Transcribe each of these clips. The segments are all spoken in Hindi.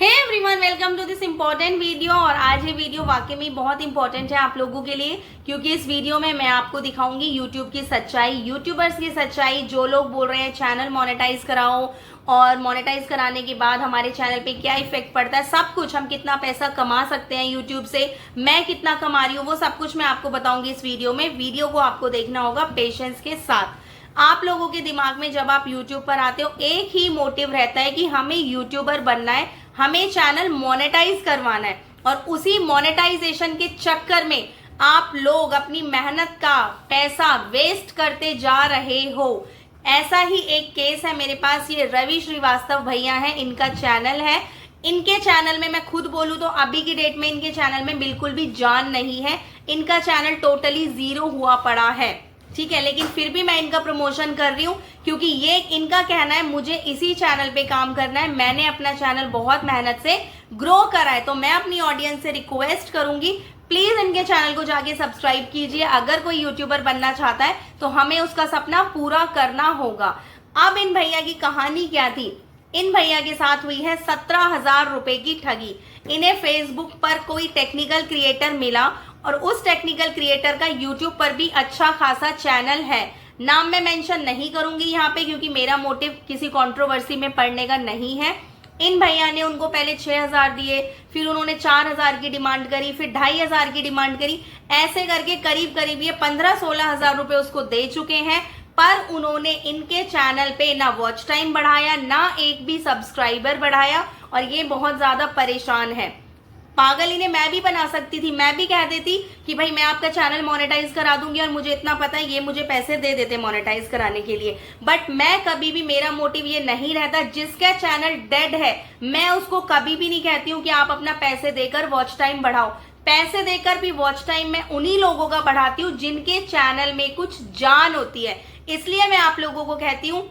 Hey everyone, welcome to this important video. और आज ये वीडियो वाकई में बहुत इंपॉर्टेंट है आप लोगों के लिए, क्योंकि इस वीडियो में मैं आपको दिखाऊंगी यूट्यूब की सच्चाई, यूट्यूबर्स की सच्चाई। जो लोग बोल रहे हैं चैनल मोनेटाइज कराओ और मोनेटाइज कराने के बाद हमारे चैनल पे क्या इफेक्ट पड़ता है, सब कुछ, हम कितना पैसा कमा सकते हैं यूट्यूब से, मैं कितना कमा रही हूँ, वो सब कुछ मैं आपको बताऊंगी इस वीडियो में। वीडियो को आपको देखना होगा पेशेंस के साथ। आप लोगों के दिमाग में जब आप यूट्यूब पर आते हो एक ही मोटिव रहता है कि हमें यूट्यूबर बनना है, हमें चैनल मोनेटाइज करवाना है, और उसी मोनेटाइजेशन के चक्कर में आप लोग अपनी मेहनत का पैसा वेस्ट करते जा रहे हो। ऐसा ही एक केस है मेरे पास। ये रवि श्रीवास्तव भैया हैं, इनका चैनल है। इनके चैनल में मैं खुद बोलूं तो अभी की डेट में इनके चैनल में बिल्कुल भी जान नहीं है। इनका चैनल टोटली जीरो हुआ पड़ा है, ठीक है, लेकिन फिर भी मैं इनका प्रमोशन कर रही हूँ क्योंकि ये इनका कहना है मुझे इसी चैनल पे काम करना है, मैंने अपना चैनल बहुत मेहनत से ग्रो करा है। तो मैं अपनी ऑडियंस से रिक्वेस्ट करूंगी, प्लीज इनके चैनल को जाके सब्सक्राइब कीजिए। अगर कोई यूट्यूबर बनना चाहता है तो हमें उसका सपना पूरा करना होगा। अब इन भैया की कहानी क्या थी? इन भैया के साथ हुई है 17,000 रुपए की ठगी। इन्हें फेसबुक पर कोई टेक्निकल क्रिएटर मिला और उस टेक्निकल क्रिएटर का यूट्यूब पर भी अच्छा खासा चैनल है। नाम मैं मेंशन नहीं करूंगी यहाँ पे क्योंकि मेरा मोटिव किसी कंट्रोवर्सी में पड़ने का नहीं है। इन भैया ने उनको पहले 6,000 दिए, फिर उन्होंने 4,000 की डिमांड करी, फिर 2,500 की डिमांड करी, ऐसे करके करीब करीब ये 15-16 हजार रुपए उसको दे चुके हैं। पर उन्होंने इनके चैनल पे ना वॉच टाइम बढ़ाया, ना एक भी सब्सक्राइबर बढ़ाया, और ये बहुत ज्यादा परेशान है। पागल इन्हें मैं भी बना सकती थी, मैं भी कह देती कि भाई मैं आपका चैनल मोनेटाइज करा दूंगी और मुझे इतना पता है, ये मुझे पैसे दे देते मोनेटाइज कराने के लिए। बट मैं कभी भी, मेरा मोटिव ये नहीं रहता। जिसका चैनल डेड है मैं उसको कभी भी नहीं कहती हूँ कि आप अपना पैसे देकर वॉच टाइम बढ़ाओ। पैसे देकर भी वॉच टाइम मैं उन्हीं लोगों का बढ़ाती हूँ जिनके चैनल में कुछ जान होती है। इसलिए मैं आप लोगों को कहती हूँ,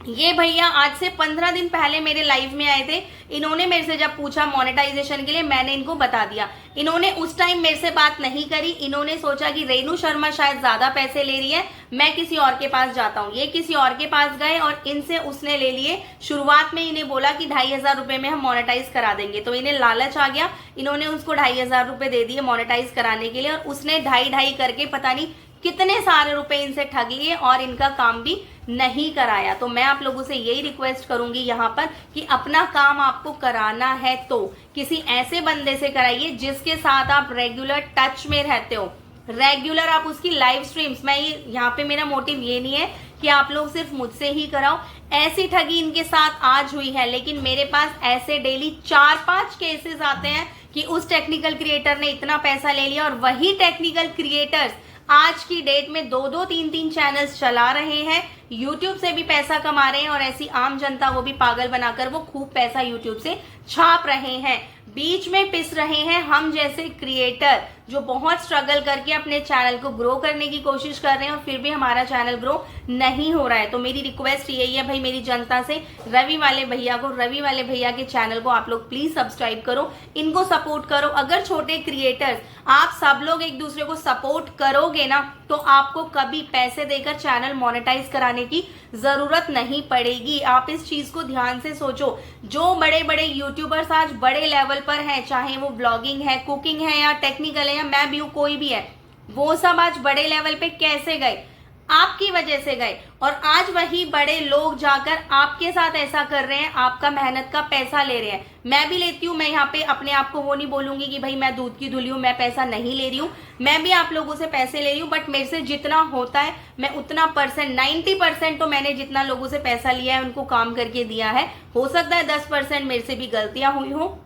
ये भैया आज से 15 दिन पहले मेरे लाइव में आए थे। इन्होंने मेरे से जब पूछा मोनेटाइजेशन के लिए, मैंने इनको बता दिया। इन्होंने उस टाइम मेरे से बात नहीं करी। इन्होंने सोचा कि रेनू शर्मा शायद ज्यादा पैसे ले रही है, मैं किसी और के पास जाता हूँ। ये किसी और के पास गए और इनसे उसने ले लिए। शुरुआत में इन्हें बोला कि 2,500 रुपए में हम मोनेटाइज करा देंगे, तो इन्हें लालच आ गया। इन्होंने उसको 2,500 रुपए दे दिए मोनेटाइज कराने के लिए, और उसने 2.5 करके पता नहीं कितने सारे रुपए इनसे ठग लिए और इनका काम भी नहीं कराया। तो मैं आप लोगों से यही रिक्वेस्ट करूंगी यहाँ पर कि अपना काम आपको कराना है तो किसी ऐसे बंदे से कराइए जिसके साथ आप रेगुलर टच में रहते हो, रेगुलर आप उसकी लाइव स्ट्रीम्स। मैं ये यहाँ पे, मेरा मोटिव ये नहीं है कि आप लोग सिर्फ मुझसे ही कराओ। ऐसी ठगी इनके साथ आज हुई है, लेकिन मेरे पास ऐसे डेली 4-5 केसेस आते हैं कि उस टेक्निकल क्रिएटर ने इतना पैसा ले लिया, और वही टेक्निकल क्रिएटर्स आज की डेट में 2-2, 3-3 चैनल्स चला रहे हैं, यूट्यूब से भी पैसा कमा रहे हैं, और ऐसी आम जनता को भी पागल बनाकर वो खूब पैसा यूट्यूब से छाप रहे हैं। बीच में पिस रहे हैं हम जैसे क्रिएटर जो बहुत स्ट्रगल करके अपने चैनल को ग्रो करने की कोशिश कर रहे हैं, और फिर भी हमारा चैनल ग्रो नहीं हो रहा है। तो मेरी रिक्वेस्ट यही है भाई, मेरी जनता से, रवि वाले भैया को, रवि वाले भैया के चैनल को आप लोग प्लीज सब्सक्राइब करो, इनको सपोर्ट करो। अगर छोटे क्रिएटर्स आप सब लोग एक दूसरे को सपोर्ट करोगे ना, तो आपको कभी पैसे देकर चैनल मोनेटाइज कराने की जरूरत नहीं पड़ेगी। आप इस चीज को ध्यान से सोचो। जो बड़े बड़े यूट्यूबर्स आज बड़े लेवल पर हैं, चाहे वो ब्लॉगिंग है, कुकिंग है, या टेक्निकल है, या मैं भी हूं, कोई भी है, वो सब आज बड़े लेवल पे कैसे गए? आपकी वजह से गए। और आज वही बड़े लोग जाकर आपके साथ ऐसा कर रहे हैं, आपका मेहनत का पैसा ले रहे हैं। मैं भी लेती हूँ, मैं यहाँ पे अपने आप को वो नहीं बोलूंगी कि भाई मैं दूध की धुली हूँ, मैं पैसा नहीं ले रही हूँ। मैं भी आप लोगों से पैसे ले रही हूँ, बट मेरे से जितना होता है मैं उतना परसेंट, 90% तो मैंने जितना लोगों से पैसा लिया है उनको काम करके दिया है। हो सकता है 10% मेरे से भी गलतियां हुई हो,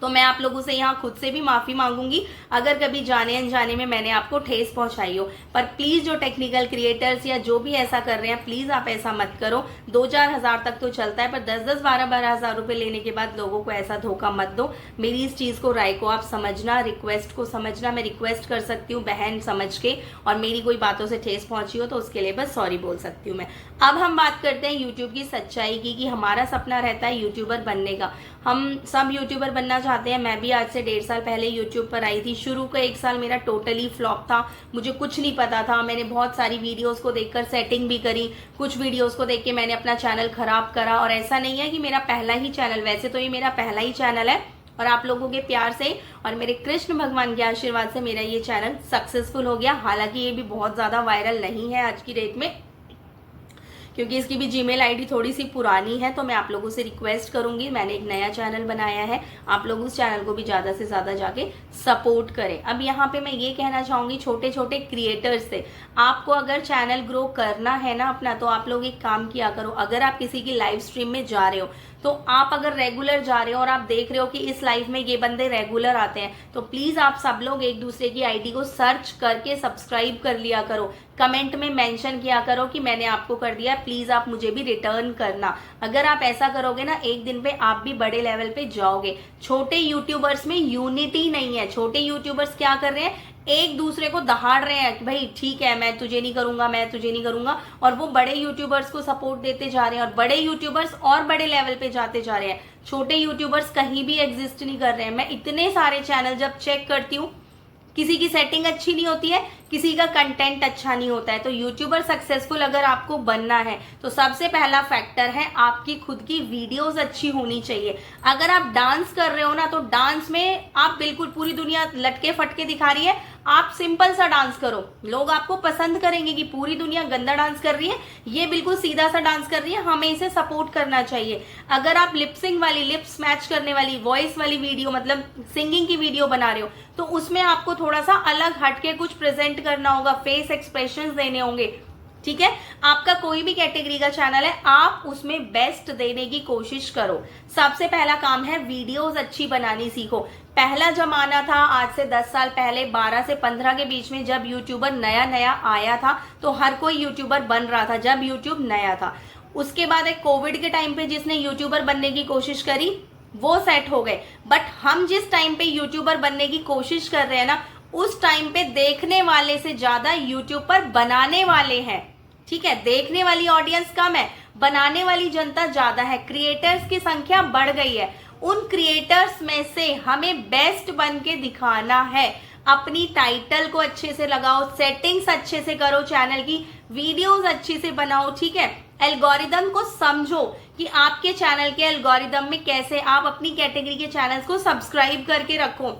तो मैं आप लोगों से यहाँ खुद से भी माफी मांगूंगी अगर कभी जाने अनजाने में मैंने आपको ठेस पहुंचाई हो। पर प्लीज जो टेक्निकल क्रिएटर्स या जो भी ऐसा कर रहे हैं, प्लीज आप ऐसा मत करो। 2-4 हजार तक तो चलता है, पर 10-10, 12-12 हजार रुपए लेने के बाद लोगों को ऐसा धोखा मत दो। मेरी इस चीज को, राय को आप समझना, रिक्वेस्ट को समझना। मैं रिक्वेस्ट कर सकती हूँ बहन समझ के, और मेरी कोई बातों से ठेस पहुंची हो तो उसके लिए बस सॉरी बोल सकती हूँ मैं। अब हम बात करते हैं यूट्यूब की सच्चाई की, कि हमारा सपना रहता है यूट्यूबर बनने का। हम सब यूट्यूबर बनना चाहते हैं। मैं भी आज से 1.5 साल पहले यूट्यूब पर आई थी। शुरू का 1 साल मेरा टोटली फ्लॉप था, मुझे कुछ नहीं पता था। मैंने बहुत सारी वीडियोस को देखकर सेटिंग भी करी, कुछ वीडियोस को देख के मैंने अपना चैनल खराब करा। और ऐसा नहीं है कि मेरा पहला ही चैनल, वैसे तो ये मेरा पहला ही चैनल है, और आप लोगों के प्यार से और मेरे कृष्ण भगवान के आशीर्वाद से मेरा ये चैनल सक्सेसफुल हो गया। हालांकि ये भी बहुत ज़्यादा वायरल नहीं है आज की डेट में, क्योंकि इसकी भी जीमेल आईडी थोड़ी सी पुरानी है। तो मैं आप लोगों से रिक्वेस्ट करूंगी, मैंने एक नया चैनल बनाया है, आप लोग उस चैनल को भी ज़्यादा से ज़्यादा जाके सपोर्ट करें। अब यहाँ पे मैं ये कहना चाहूँगी छोटे छोटे क्रिएटर्स से, आपको अगर चैनल ग्रो करना है ना अपना, तो आप लोग एक काम किया करो। अगर आप किसी की लाइव स्ट्रीम में जा रहे हो, तो आप अगर रेगुलर जा रहे हो और आप देख रहे हो कि इस लाइव में ये बंदे रेगुलर आते हैं, तो प्लीज आप सब लोग एक दूसरे की आईडी को सर्च करके सब्सक्राइब कर लिया करो। कमेंट में मेंशन किया करो कि मैंने आपको कर दिया, प्लीज आप मुझे भी रिटर्न करना। अगर आप ऐसा करोगे ना, एक दिन पे आप भी बड़े लेवल पे जाओगे। छोटे यूट्यूबर्स में यूनिटी नहीं है। छोटे यूट्यूबर्स क्या कर रहे हैं, एक दूसरे को दहाड़ रहे हैं कि भाई ठीक है, मैं तुझे नहीं करूंगा, मैं तुझे नहीं करूंगा, और वो बड़े यूट्यूबर्स को सपोर्ट देते जा रहे हैं, और बड़े यूट्यूबर्स और बड़े लेवल पे जाते जा रहे हैं। छोटे यूट्यूबर्स कहीं भी एग्जिस्ट नहीं कर रहे हैं। मैं इतने सारे चैनल जब चेक करती हूँ, किसी की सेटिंग अच्छी नहीं होती है, किसी का कंटेंट अच्छा नहीं होता है। तो यूट्यूबर सक्सेसफुल अगर आपको बनना है, तो सबसे पहला फैक्टर है आपकी खुद की वीडियोस अच्छी होनी चाहिए। अगर आप डांस कर रहे हो ना, तो डांस में आप बिल्कुल, पूरी दुनिया लटके फटके दिखा रही है, आप सिंपल सा डांस करो, लोग आपको पसंद करेंगे कि पूरी दुनिया गंदा डांस कर रही है, ये बिल्कुल सीधा सा डांस कर रही है, हमें इसे सपोर्ट करना चाहिए। अगर आप लिपसिंग वाली, लिप्स मैच करने वाली, वॉइस वाली वीडियो, मतलब सिंगिंग की वीडियो बना रहे हो, तो उसमें आपको थोड़ा सा अलग हटके कुछ प्रेजेंट करना होगा, फेस एक्सप्रेशंस देने होंगे। ठीक है, आपका कोई भी कैटेगरी का चैनल है, आप उसमें बेस्ट देने की कोशिश करो। सबसे पहला काम है वीडियोस अच्छी बनानी सीखो। पहला जमाना था आज से 10 साल पहले, 12 से 15 के बीच में, जब यूट्यूबर नया नया आया था, तो हर कोई यूट्यूबर बन रहा था जब यूट्यूब नया था। उसके बाद एक कोविड के टाइम पे जिसने यूट्यूबर बनने की कोशिश करी, वो सेट हो गए। बट हम जिस टाइम पे यूट्यूबर बनने की कोशिश कर रहे हैं ना, उस टाइम पे देखने वाले से ज्यादा यूट्यूब पर बनाने वाले हैं। ठीक है, देखने वाली ऑडियंस कम है, बनाने वाली जनता ज्यादा है, क्रिएटर्स की संख्या बढ़ गई है। उन क्रिएटर्स में से हमें बेस्ट बन के दिखाना है। अपनी टाइटल को अच्छे से लगाओ, सेटिंग्स अच्छे से करो, चैनल की वीडियोस अच्छे से बनाओ। ठीक है, एल्गोरिदम को समझो कि आपके चैनल के एल्गोरिदम में कैसे आप अपनी कैटेगरी के चैनल्स को सब्सक्राइब करके रखो,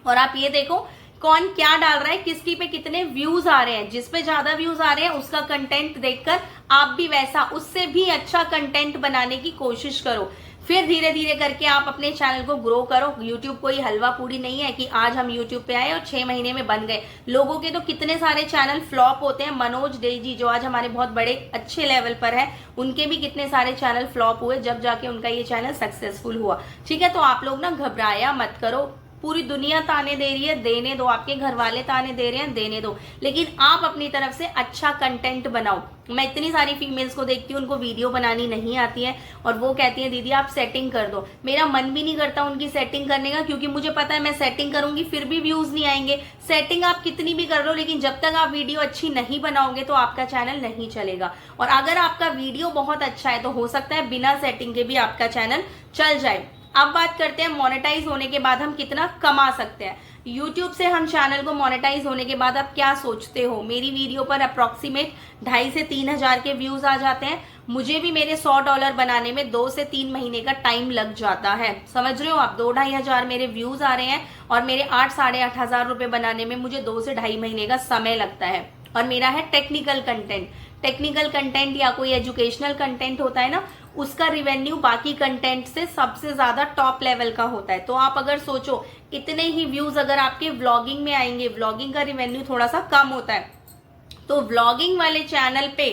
और आप ये देखो कौन क्या डाल रहा है, किसकी पे कितने व्यूज आ रहे हैं। जिस पे ज्यादा व्यूज आ रहे हैं उसका कंटेंट देखकर आप भी वैसा, उससे भी अच्छा कंटेंट बनाने की कोशिश करो। फिर धीरे धीरे करके आप अपने चैनल को ग्रो करो। यूट्यूब कोई हलवा पूरी नहीं है कि आज हम यूट्यूब पे आए और 6 महीने में बन गए। लोगों के तो कितने सारे चैनल फ्लॉप होते हैं। मनोज डे जी जो आज हमारे बहुत बड़े अच्छे लेवल पर है, उनके भी कितने सारे चैनल फ्लॉप हुए, जब जाके उनका ये चैनल सक्सेसफुल हुआ। ठीक है, तो आप लोग ना घबराया मत करो। पूरी दुनिया ताने दे रही है, देने दो। आपके घर वाले ताने दे रहे हैं, देने दो, लेकिन आप अपनी तरफ से अच्छा कंटेंट बनाओ। मैं इतनी सारी फीमेल्स को देखती हूँ, उनको वीडियो बनानी नहीं आती है, और वो कहती हैं दीदी आप सेटिंग कर दो। मेरा मन भी नहीं करता उनकी सेटिंग करने का, क्योंकि मुझे पता है मैं सेटिंग करूंगी फिर भी व्यूज नहीं आएंगे। सेटिंग आप कितनी भी कर लो, लेकिन जब तक आप वीडियो अच्छी नहीं बनाओगे तो आपका चैनल नहीं चलेगा। और अगर आपका वीडियो बहुत अच्छा है, तो हो सकता है बिना सेटिंग के भी आपका चैनल चल जाए। अब बात करते हैं मोनेटाइज होने के बाद हम कितना कमा सकते हैं। यूट्यूब से हम चैनल को मोनेटाइज होने के बाद आप क्या सोचते हो? मेरी वीडियो पर अप्रोक्सीमेट 2,500 से 3,000 के व्यूज आ जाते हैं। मुझे भी मेरे $100 बनाने में 2 से 3 महीने का टाइम लग जाता है। समझ रहे हो आप? 2-2.5 हजार मेरे व्यूज आ रहे हैं, और मेरे 8-8.5 हजार रुपए बनाने में मुझे 2 से 2.5 महीने का समय लगता है। और मेरा है टेक्निकल कंटेंट। टेक्निकल कंटेंट या कोई एजुकेशनल कंटेंट होता है ना, उसका रिवेन्यू बाकी कंटेंट से सबसे ज्यादा टॉप लेवल का होता है। तो आप अगर सोचो, इतने ही व्यूज अगर आपके व्लॉगिंग में आएंगे, व्लॉगिंग का रिवेन्यू थोड़ा सा कम होता है, तो व्लॉगिंग वाले चैनल पे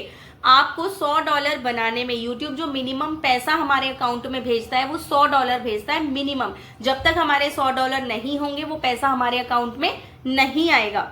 आपको $100 बनाने में, यूट्यूब जो मिनिमम पैसा हमारे अकाउंट में भेजता है वो $100 भेजता है मिनिमम। जब तक हमारे $100 नहीं होंगे, वो पैसा हमारे अकाउंट में नहीं आएगा।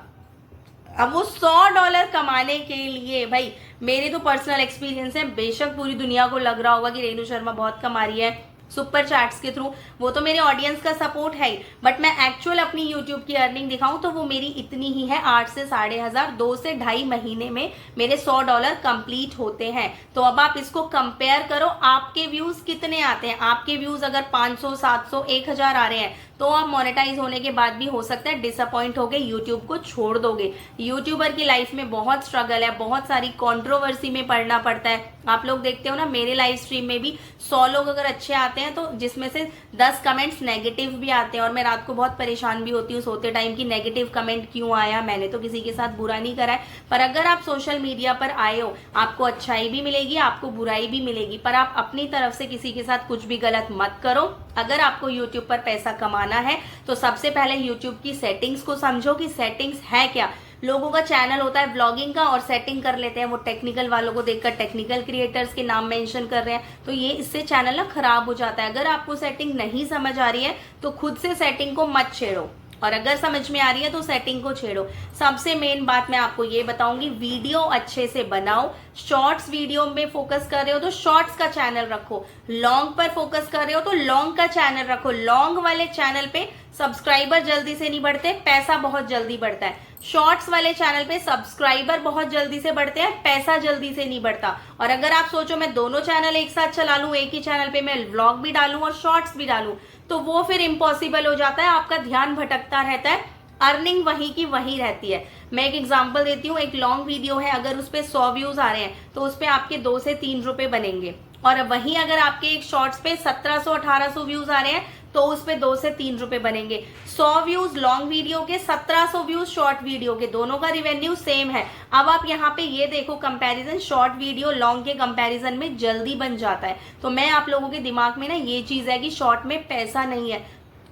अब वो $100 कमाने के लिए, भाई मेरे तो पर्सनल एक्सपीरियंस है, बेशक पूरी दुनिया को लग रहा होगा कि रेणु शर्मा बहुत कमा रही है, सुपर चैट्स के थ्रू, वो तो मेरे ऑडियंस का सपोर्ट है ही, बट मैं एक्चुअल अपनी यूट्यूब की अर्निंग दिखाऊं तो वो मेरी इतनी ही है, 8 से 1500, 2 से 2.5 महीने में मेरे $100 कंप्लीट होते हैं। तो अब आप इसको कंपेयर करो, आपके व्यूज कितने आते हैं। आपके व्यूज अगर 500, 700, 1000 आ रहे हैं तो आप मोनेटाइज होने के बाद भी हो सकता है डिसअपॉइंट हो गए, यूट्यूब को छोड़ दोगे। यूट्यूबर की लाइफ में बहुत स्ट्रगल है, बहुत सारी कंट्रोवर्सी में पड़ना पड़ता है। आप लोग देखते हो ना, मेरे लाइव स्ट्रीम में भी 100 लोग अगर अच्छे आते हैं तो जिसमें से 10 कमेंट्स नेगेटिव भी आते हैं, और मैं रात को बहुत परेशान भी होती हूँ सोते टाइम की नेगेटिव कमेंट क्यों आया। मैंने तो किसी के साथ बुरा नहीं करा है, पर अगर आप सोशल मीडिया पर आए हो, आपको अच्छाई भी मिलेगी, आपको बुराई भी मिलेगी, पर आप अपनी तरफ से किसी के साथ कुछ भी गलत मत करो। अगर आपको यूट्यूब पर पैसा कमाना है तो सबसे पहले यूट्यूब की सेटिंग्स को समझो कि सेटिंग्स है क्या। लोगों का चैनल होता है व्लॉगिंग का और सेटिंग कर लेते हैं, वो टेक्निकल वालों को देखकर टेक्निकल क्रिएटर्स के नाम मेंशन कर रहे हैं, तो ये इससे चैनल ना खराब हो जाता है। अगर आपको सेटिंग नहीं समझ आ रही है तो खुद से सेटिंग को मत छेड़ो, और अगर समझ में आ रही है तो सेटिंग को छेड़ो। सबसे मेन बात मैं आपको ये बताऊंगी, वीडियो अच्छे से बनाओ। शॉर्ट्स वीडियो में फोकस कर रहे हो तो शॉर्ट्स का चैनल रखो, लॉन्ग पर फोकस कर रहे हो तो लॉन्ग का चैनल रखो। लॉन्ग वाले चैनल पे सब्सक्राइबर जल्दी से नहीं बढ़ते, पैसा बहुत जल्दी बढ़ता है। शॉर्ट्स वाले चैनल पे सब्सक्राइबर बहुत जल्दी से बढ़ते हैं, पैसा जल्दी से नहीं बढ़ता। और अगर आप सोचो मैं दोनों चैनल एक साथ चला लूं, एक ही चैनल पे मैं व्लॉग भी डालूं और शॉर्ट्स भी डालूं, तो वो फिर इम्पॉसिबल हो जाता है, आपका ध्यान भटकता रहता है, अर्निंग वहीं की वहीं रहती है। मैं एक एग्जांपल देती हूँ, एक लॉन्ग वीडियो है, अगर उस पे 100 व्यूज आ रहे हैं तो उस पे आपके 2 से 3 रुपए बनेंगे, और वहीं अगर आपके एक शॉर्ट्स पे 1700, 1800 व्यूज आ रहे हैं तो उस पे 2 से 3 रुपए बनेंगे। 100 व्यूज लॉन्ग वीडियो के, 1700 व्यूज शॉर्ट वीडियो के, दोनों का रिवेन्यू सेम है। अब आप यहाँ पे ये देखो कंपैरिजन, शॉर्ट वीडियो लॉन्ग के कंपैरिजन में जल्दी बन जाता है। तो मैं आप लोगों के दिमाग में ना ये चीज है कि शॉर्ट में पैसा नहीं है,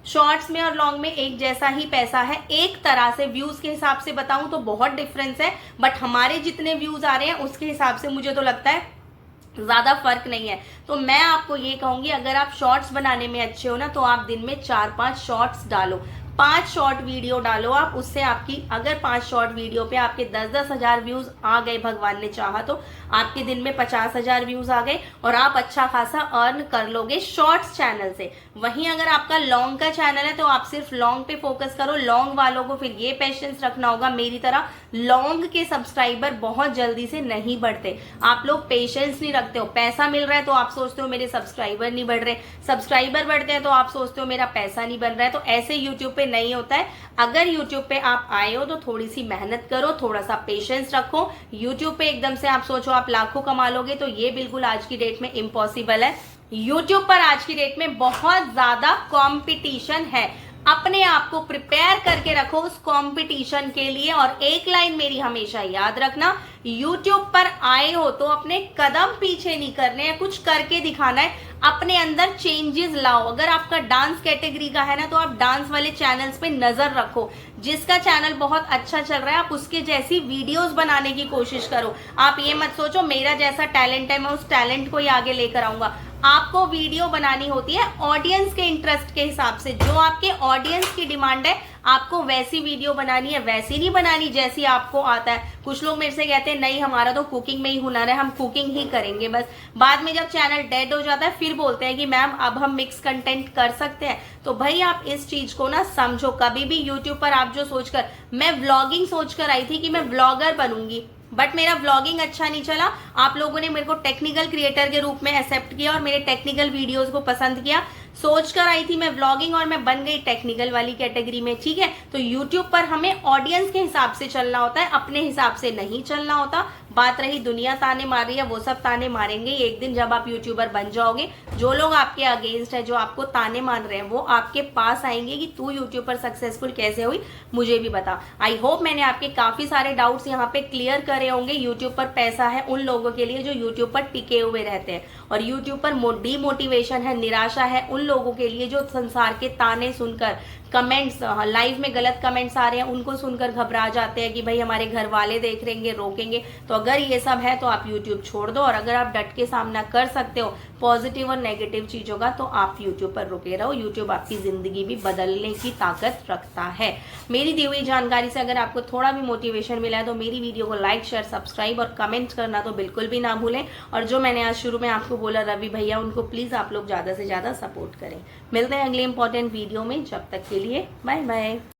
शॉर्ट्स में और लॉन्ग में एक जैसा ही पैसा है। एक तरह से व्यूज के हिसाब से बताऊं तो बहुत डिफरेंस है, बट हमारे जितने व्यूज आ रहे हैं उसके हिसाब से मुझे तो लगता है ज्यादा फर्क नहीं है। तो मैं आपको ये कहूंगी, अगर आप शॉर्ट्स बनाने में अच्छे हो ना तो आप दिन में 4-5 शॉर्ट्स डालो, 5 शॉर्ट वीडियो डालो आप। उससे आपकी अगर 5 शॉर्ट वीडियो पे आपके 10-10 हजार व्यूज आ गए, भगवान ने चाहा तो आपके दिन में 50,000 व्यूज आ गए और आप अच्छा खासा अर्न कर लोगे शॉर्ट्स चैनल से। वहीं अगर आपका लॉन्ग का चैनल है तो आप सिर्फ लॉन्ग पे फोकस करो। लॉन्ग वालों को फिर ये पेशेंस रखना होगा, मेरी तरह लॉन्ग के सब्सक्राइबर बहुत जल्दी से नहीं बढ़ते। आप लोग पेशेंस नहीं रखते हो, पैसा मिल रहा है तो आप सोचते हो मेरे सब्सक्राइबर नहीं बढ़ रहे, सब्सक्राइबर बढ़ते हैं तो आप सोचते हो मेरा पैसा नहीं बन रहा है। तो ऐसे यूट्यूब पे नहीं होता है। अगर यूट्यूब पे आप आए हो तो थोड़ी सी मेहनत करो, थोड़ा सा पेशेंस रखो। यूट्यूब पे एकदम से आप सोचो आप लाखों कमा लोगे तो ये बिल्कुल आज की डेट में इम्पॉसिबल है। यूट्यूब पर आज की डेट में बहुत ज्यादा कंपटीशन है, अपने आप को प्रिपेयर करके रखो उस कंपटीशन के लिए। और एक लाइन मेरी हमेशा याद रखना, यूट्यूब पर आए हो तो अपने कदम पीछे नहीं करने हैं, कुछ करके दिखाना है, अपने अंदर चेंजेस लाओ। अगर आपका डांस कैटेगरी का है ना तो आप डांस वाले चैनल्स पे नजर रखो, जिसका चैनल बहुत अच्छा चल रहा है आप उसके जैसी वीडियोस बनाने की कोशिश करो। आप ये मत सोचो मेरा जैसा टैलेंट है मैं उस टैलेंट को ही आगे लेकर आऊंगा। आपको वीडियो बनानी होती है ऑडियंस के इंटरेस्ट के हिसाब से, जो आपके ऑडियंस की डिमांड है आपको वैसी वीडियो बनानी है, वैसी नहीं बनानी जैसी आपको आता है। कुछ लोग मेरे से कहते हैं नहीं हमारा तो कुकिंग में ही हुनर है, हम कुकिंग ही करेंगे बस। बाद में जब चैनल डेड हो जाता है फिर बोलते हैं कि मैम अब हम मिक्स कंटेंट कर सकते हैं। तो भाई आप इस चीज को ना समझो। कभी भी यूट्यूब पर आप जो सोचकर, मैं व्लॉगिंग सोचकर आई थी कि मैं व्लॉगर बनूंगी, बट मेरा व्लॉगिंग अच्छा नहीं चला। आप लोगों ने मेरे को टेक्निकल क्रिएटर के रूप में एक्सेप्ट किया और मेरे टेक्निकल वीडियोस को पसंद किया। सोच कर आई थी मैं व्लॉगिंग और मैं बन गई टेक्निकल वाली कैटेगरी में, ठीक है। तो यूट्यूब पर हमें ऑडियंस के हिसाब से चलना होता है, अपने हिसाब से नहीं चलना होता। बात रही दुनिया ताने मार रही है, वो सब ताने मारेंगे एक दिन जब आप यूट्यूबर बन जाओगे। जो लोग आपके अगेंस्ट है, जो आपको ताने मान रहे हैं, वो आपके पास आएंगे कि तू यूट्यूब पर सक्सेसफुल कैसे हुई, मुझे भी बता। आई होप मैंने आपके काफी सारे डाउट्स यहाँ पे क्लियर करे होंगे। यूट्यूब पर पैसा है उन लोगों के लिए जो यूट्यूब पर टिके हुए रहते हैं, और यूट्यूब पर डीमोटिवेशन है, निराशा है उन लोगों के लिए जो संसार के ताने सुनकर, कमेंट्स, लाइव में गलत कमेंट्स आ रहे हैं उनको सुनकर घबरा जाते हैं कि भाई हमारे घर वाले देख रहेंगे, रोकेंगे। तो अगर ये सब है तो आप यूट्यूब छोड़ दो, और अगर आप डट के सामना कर सकते हो पॉजिटिव और नेगेटिव चीजों का तो आप यूट्यूब पर रुके रहो। यूट्यूब आपकी जिंदगी भी बदलने की ताकत रखता है। मेरी दी हुई जानकारी से अगर आपको थोड़ा भी मोटिवेशन मिला है तो मेरी वीडियो को लाइक, शेयर, सब्सक्राइब और कमेंट करना तो बिल्कुल भी ना भूलें। और जो मैंने आज शुरू में आपको बोला रवि भैया, उनको प्लीज़ आप लोग ज़्यादा से ज़्यादा सपोर्ट करें। मिलते हैं अगले इंपॉर्टेंट वीडियो में, जब तक के लिए बाय बाय।